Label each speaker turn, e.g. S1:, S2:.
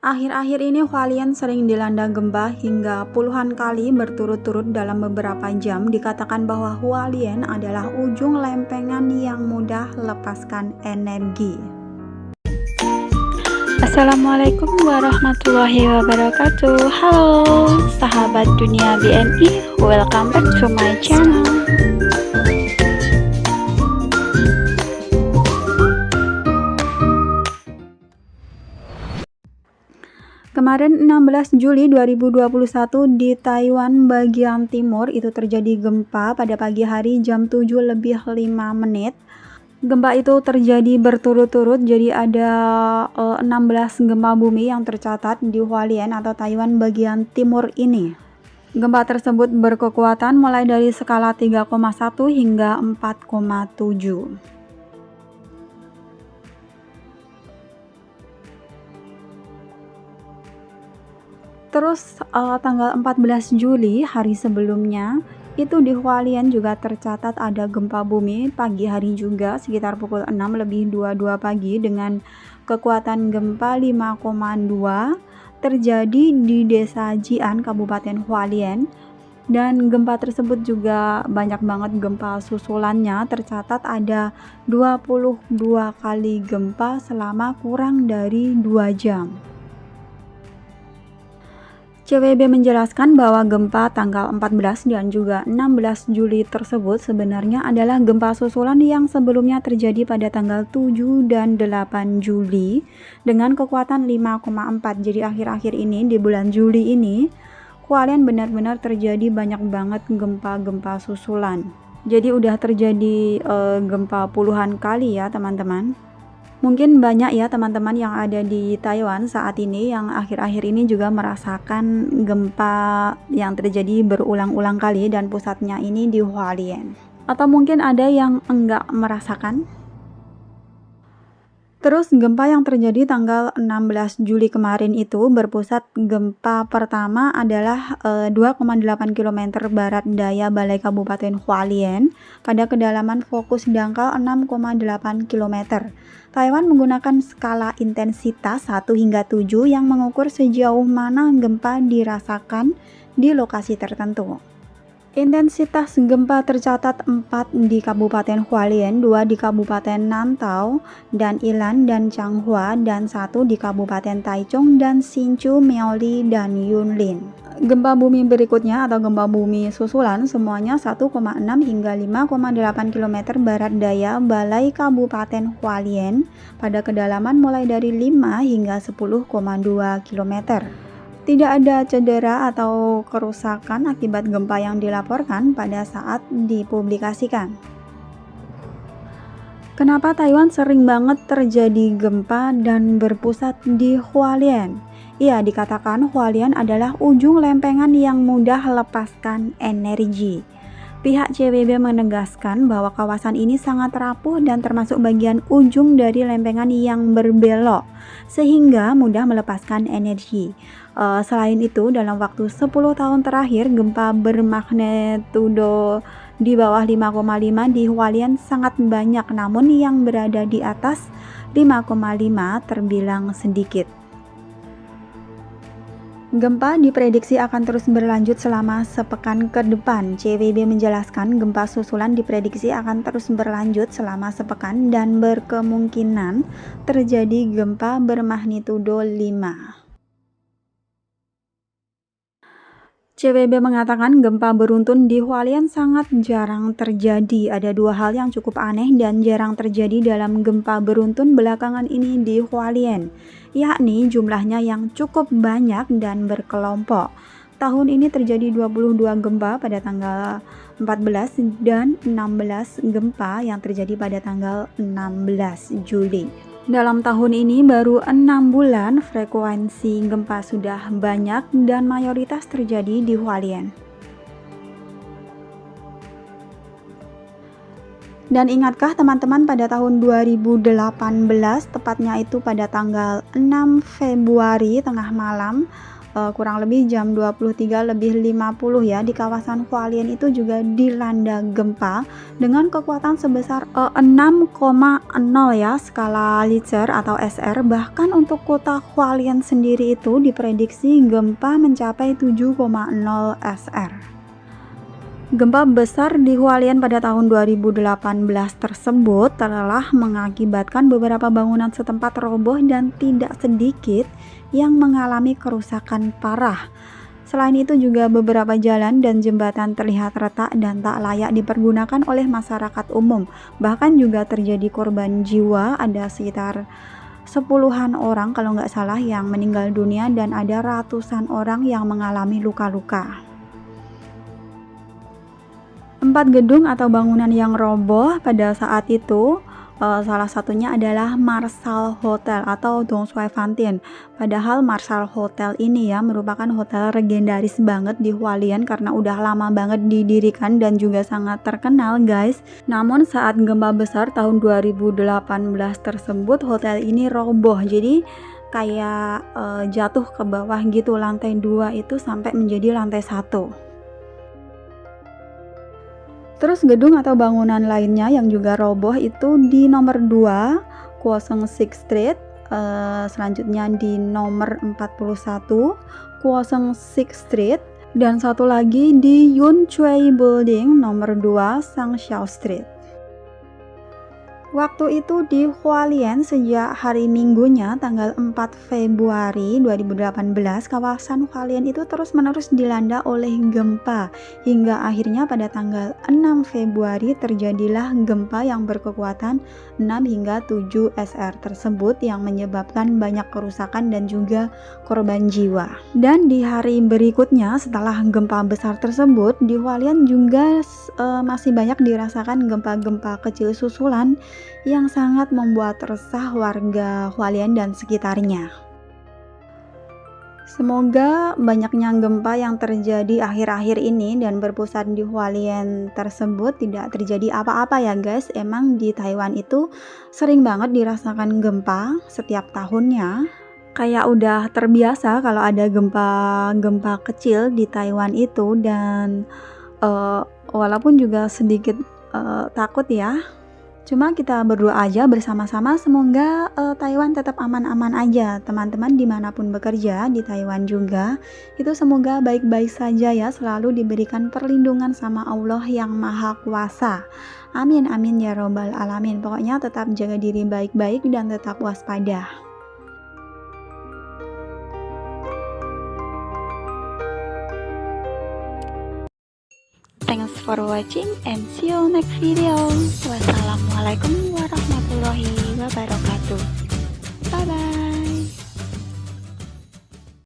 S1: Akhir-akhir ini Hualien sering dilanda gempa hingga puluhan kali berturut-turut dalam beberapa jam. Dikatakan bahwa Hualien adalah ujung lempengan yang mudah lepaskan energi.
S2: Assalamualaikum warahmatullahi wabarakatuh. Halo sahabat dunia BMI, welcome back to my channel.
S1: Kemarin 16 Juli 2021 di Taiwan bagian timur itu terjadi gempa pada pagi hari jam 7:05. Gempa itu terjadi berturut-turut, jadi ada 16 gempa bumi yang tercatat di Hualien atau Taiwan bagian timur ini. Gempa tersebut berkekuatan mulai dari skala 3,1 hingga 4,7. Terus tanggal 14 Juli hari sebelumnya itu di Hualien juga tercatat ada gempa bumi pagi hari juga sekitar pukul 6:22 pagi dengan kekuatan gempa 5,2 terjadi di Desa Jian, Kabupaten Hualien. Dan gempa tersebut juga banyak banget gempa susulannya, tercatat ada 22 kali gempa selama kurang dari 2 jam. CWB menjelaskan bahwa gempa tanggal 14 dan juga 16 Juli tersebut sebenarnya adalah gempa susulan yang sebelumnya terjadi pada tanggal 7 dan 8 Juli dengan kekuatan 5,4. Jadi akhir-akhir ini di bulan Juli ini Hualien benar-benar terjadi banyak banget gempa-gempa susulan. Jadi udah terjadi gempa puluhan kali ya teman-teman. Mungkin banyak ya teman-teman yang ada di Taiwan saat ini yang akhir-akhir ini juga merasakan gempa yang terjadi berulang-ulang kali dan pusatnya ini di Hualien. Atau mungkin ada yang enggak merasakan. Terus gempa yang terjadi tanggal 16 Juli kemarin itu berpusat gempa pertama adalah 2,8 km barat daya Balai Kabupaten Hualien pada kedalaman fokus dangkal 6,8 km. Taiwan menggunakan skala intensitas 1 hingga 7 yang mengukur sejauh mana gempa dirasakan di lokasi tertentu. Intensitas gempa tercatat 4 di Kabupaten Hualien, 2 di Kabupaten Nantau dan Ilan dan Changhua, dan 1 di Kabupaten Taichung dan Hsinchu, Miaoli, dan Yunlin. Gempa bumi berikutnya atau gempa bumi susulan semuanya 1,6 hingga 5,8 km barat daya Balai Kabupaten Hualien pada kedalaman mulai dari 5 hingga 10,2 km. Tidak ada cedera atau kerusakan akibat gempa yang dilaporkan pada saat dipublikasikan. Kenapa Taiwan sering banget terjadi gempa dan berpusat di Hualien? Ya, dikatakan Hualien adalah ujung lempengan yang mudah lepaskan energi. Pihak CWB menegaskan bahwa kawasan ini sangat rapuh dan termasuk bagian ujung dari lempengan yang berbelok, sehingga mudah melepaskan energi. Selain itu, dalam waktu 10 tahun terakhir, gempa bermagnitudo di bawah 5,5 di Hualien sangat banyak, namun yang berada di atas 5,5 terbilang sedikit. Gempa diprediksi akan terus berlanjut selama sepekan ke depan. CWB menjelaskan gempa susulan diprediksi akan terus berlanjut selama sepekan dan berkemungkinan terjadi gempa bermagnitudo 5. CWB mengatakan gempa beruntun di Hualien sangat jarang terjadi. Ada 2 hal yang cukup aneh dan jarang terjadi dalam gempa beruntun belakangan ini di Hualien, yakni jumlahnya yang cukup banyak dan berkelompok. Tahun ini terjadi 22 gempa pada tanggal 14 dan 16 gempa yang terjadi pada tanggal 16 Juli. Dalam tahun ini baru 6 bulan frekuensi gempa sudah banyak dan mayoritas terjadi di Hualien. Dan ingatkah teman-teman pada tahun 2018, tepatnya itu pada tanggal 6 Februari tengah malam, kurang lebih jam 23.50 ya, di kawasan Hualien itu juga dilanda gempa dengan kekuatan sebesar 6,0 ya, skala Richter atau SR. Bahkan untuk kota Hualien sendiri itu diprediksi gempa mencapai 7,0 SR. Gempa besar di Hualien pada tahun 2018 tersebut telah mengakibatkan beberapa bangunan setempat roboh dan tidak sedikit yang mengalami kerusakan parah. Selain itu juga beberapa jalan dan jembatan terlihat retak dan tak layak dipergunakan oleh masyarakat umum. Bahkan juga terjadi korban jiwa, ada sekitar 10-an orang kalau nggak salah yang meninggal dunia dan ada ratusan orang yang mengalami luka-luka. 4 gedung atau bangunan yang roboh pada saat itu, salah satunya adalah Marshall Hotel atau Dong Suai Fantin. Padahal Marshall Hotel ini ya merupakan hotel legendaris banget di Hualien karena udah lama banget didirikan dan juga sangat terkenal guys. Namun saat gempa besar tahun 2018 tersebut hotel ini roboh, jadi kayak jatuh ke bawah gitu, lantai 2 itu sampai menjadi lantai 1. Terus gedung atau bangunan lainnya yang juga roboh itu di nomor 2 Kuoseng Six Street, selanjutnya di nomor 41 Kuoseng Six Street, dan satu lagi di Yun Chui Building nomor 2 Sangxiao Street. Waktu itu di Hualien sejak hari Minggunya tanggal 4 Februari 2018 kawasan Hualien itu terus-menerus dilanda oleh gempa hingga akhirnya pada tanggal 6 Februari terjadilah gempa yang berkekuatan 6 hingga 7 SR tersebut yang menyebabkan banyak kerusakan dan juga korban jiwa. Dan di hari berikutnya setelah gempa besar tersebut di Hualien juga masih banyak dirasakan gempa-gempa kecil susulan yang sangat membuat resah warga Hualien dan sekitarnya. Semoga banyaknya gempa yang terjadi akhir-akhir ini dan berpusat di Hualien tersebut tidak terjadi apa-apa ya guys. Emang di Taiwan itu sering banget dirasakan gempa setiap tahunnya. Kayak udah terbiasa kalau ada gempa-gempa kecil di Taiwan itu, dan walaupun juga sedikit takut ya. Cuma kita berdoa aja bersama-sama semoga Taiwan tetap aman-aman aja. Teman-teman dimanapun bekerja di Taiwan juga itu semoga baik-baik saja ya, selalu diberikan perlindungan sama Allah yang Maha Kuasa. Amin amin ya robbal alamin. Pokoknya tetap jaga diri baik-baik dan tetap waspada.
S2: Thanks for watching and see you next video. Wassalamualaikum warahmatullahi wabarakatuh.